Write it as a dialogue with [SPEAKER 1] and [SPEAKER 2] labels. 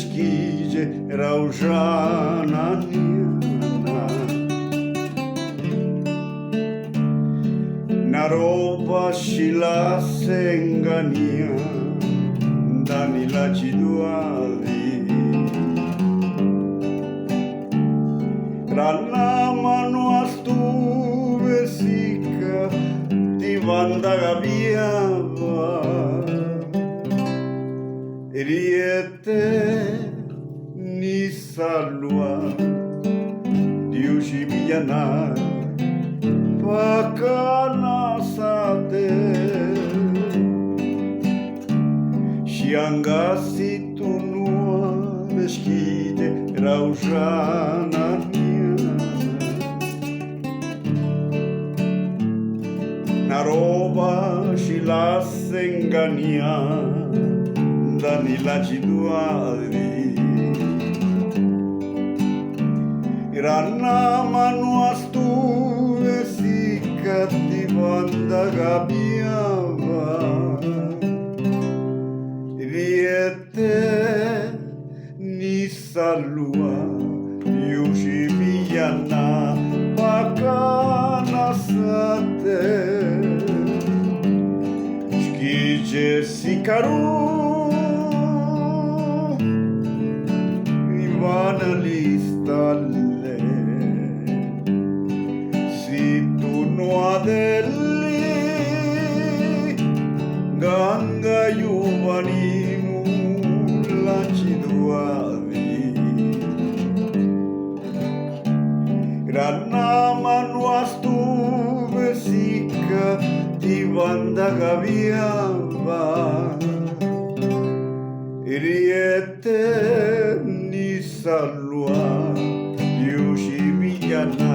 [SPEAKER 1] beskije raužana nijana. Naroba šila sengania danila ciduali. Rana mano astu vesica ti vanda gabiava. Riete ni salua diushi biyana pakana sate shiangasi tunua beskide raužana naroba shila sengania danila ciduali. Rana manu astu vesika ti vanda gabiava. Riete ni salua yushi biyana pakana sate škije sikaru Ivana listalle si tu no adelli ganga yuvanimu la ciduavi. Rana manu astu vesika ti vanda gabiava. Riete ni salua yushi biyana